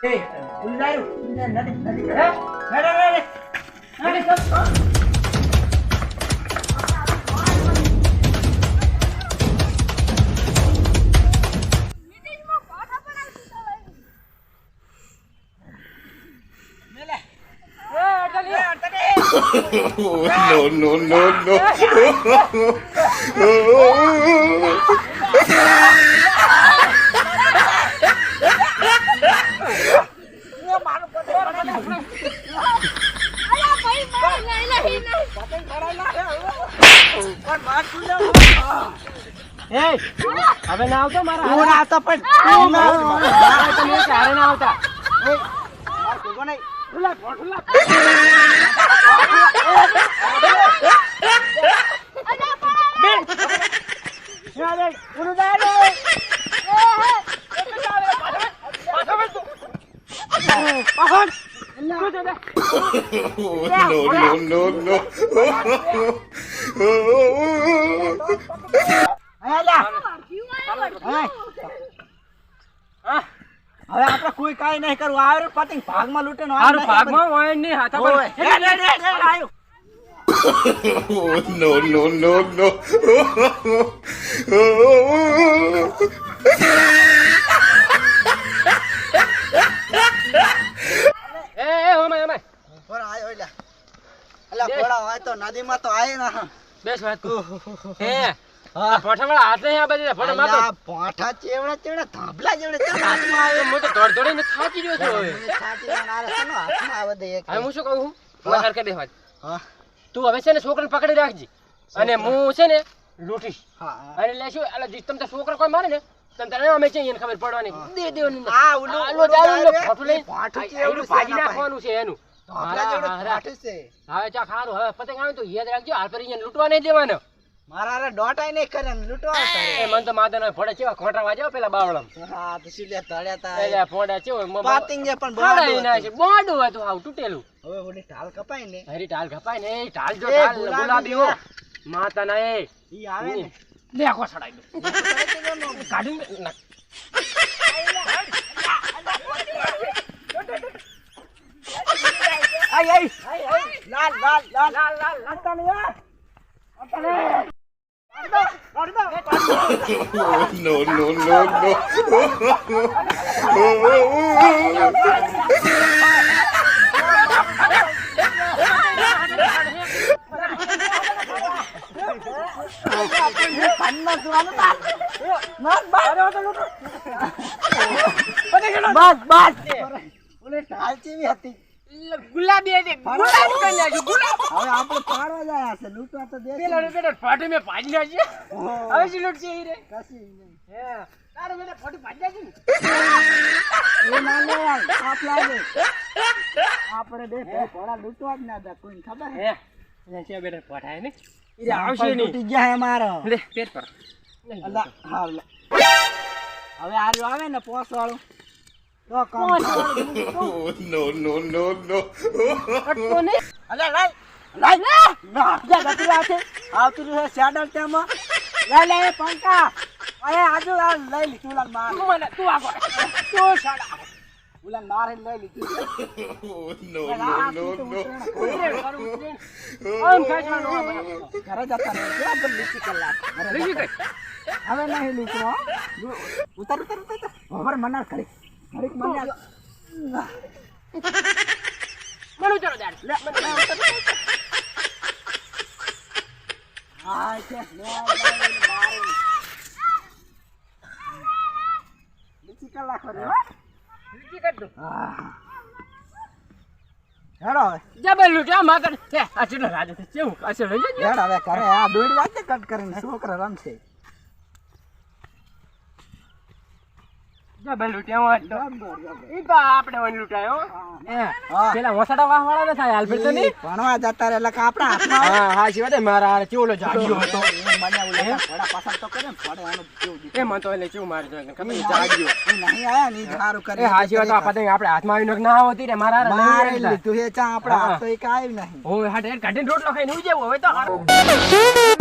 No. હવે ના આવતો મારા હું ના આવતો પણ તું ના આવતો તમે ક્યારે ના આવતા No. હવે આપણે કોઈ કાઈ નહીં કરવું આવે પતંગ ભાગમાં લૂટે નો હારું ભાગમાં હોય નહીં હાથા પર આવ્યો No. ઓમે પર આયો એલા અલા ઘોડા હોય તો નદીમાં તો આય ના બેસ વાત હે હા ફટાફટ હાથ નહીં આ બધી ફટાફટ માતો પોઠા ચેવડા ધાબલા જેવડે હાથમાં આવે હું તો દોડીને થાકી રહ્યો છું હવે છાતી ના હાથમાં આવે દે એક હવે હું શું કહું છું માર કે બે વાત હા તું હવે છે ને છોકરાને પકડી રાખજી અને હું છે ને લૂટીશ હા અને લેશું એટલે જીતમ તો છોકરો કોઈ મારે ને તને તને અમે છે એને ખબર પડવાની દે દેવાની આ ઓલો આલો દારૂ ફોટો લઈ ફાટું ચેવડું ભાજી નાખવાનું છે એનું ધાબલા જેવડે ફાટે છે હવે ચા ખારું હવે પતંગ આવે તો યાદ રાખજો હાલ પર એને લૂટવા નહીં દેવાનો મારા રે ડોટાઈ નહીં કરે ને લૂટવા એ મન તો માથે ફોડે ચેવા ખોટા વાજ્યા પેલા બાવળમ હા તો સિલે તળ્યા તા એટલે ફોડે ચેવો પાતિંગ પણ બોડું ના છે બોડું હતું આવ તૂટેલું હવે ઓલી ઢાલ કપાય ને હરી ઢાલ ખપાય ને એ ઢાલ જો એ ઢાલ ગુલાબી ગુલાબી હો માતા ના એ ઈ આવે ને દેખો સડાઈ દો કાઢી નાખ આઈ લાલ તને બસ ઓલે ઢાલ ચેવી હતી ગુલાબી હતી ગુલાબી કરી નાખ્યું ગુલાબ હવે આપણે પાડવા જાય છે લૂટવા તો દે પેલો બેટા ફાટી મે ભાજી નાખી હવે શું લૂટ છે ઈ રે કસી નહીં હે તારો બેટા ફાટી ભાજી નાખી એ ના લે આપ લાગે આપણે બે ઘોડા લૂટવા જ ના દે કોઈને ખબર હે હે છે બેટા ફાટાય ને ઈ આવશે નહીં તૂટી ગયા હે મારો લે પેટ પર અલ્લા હા લે હવે આર્યો આવે ને પોસ વાળું તો કામ No. કોને અલે લાઈ ના જા ગતી છે આવતું છે સેડલ તેમાં લે પંકા અરે આજુ આ લઈ લીધું ઉલાન માર મને તું આગો તું સાડા ઉલાન માર લઈ લીધું No. આમ ખાવાનું ઘરે જતા રહે ક્યાં પર લીધી કલાક લીધી કઈ હવે નહીં લીધું ઉતર ખબર મના કરી ઘડીક મને મને ઉતરો દાડ લે મને હા છે લીધી કલાક રે લીધી કાઢ હા હેડો જબલ લૂટ્યા માગર છે આ ચીલો રાજ છે કેવું આશે લઈ જજો હેડ હવે કરે આ દોડી વાગે કટ કરીને છોકરા રમશે જબલ લૂટ્યા ઈ તો આપણે વન લૂટાયો હા પેલા વસાડા વાહ વાળા ન થાય હાલ ફેર તો નહીં ભણવા જતા રે એટલે કે આપણા હાથમાં હા હા શિવાય મારા હારે ચેવલો જાગ્યો હતો મને ઓલા ઘોડા પાછળ તો કરે ને ફોડે આનું કેવું દીધું એ મન તો એટલે ચેવું મારી જોઈને ખબર જાગ્યો નહીં આયા ની સારું કરે એ હા શિવાય તો આ પતંગ આપણે હાથમાં આવીને ના આવતી રે મારા હારે મારે લીધું હે ચા આપણા હાથ તો એક આવ્યું નહીં ઓય હાટે કાઢીને રોટલો ખાઈને ઉઈ જેવો હવે તો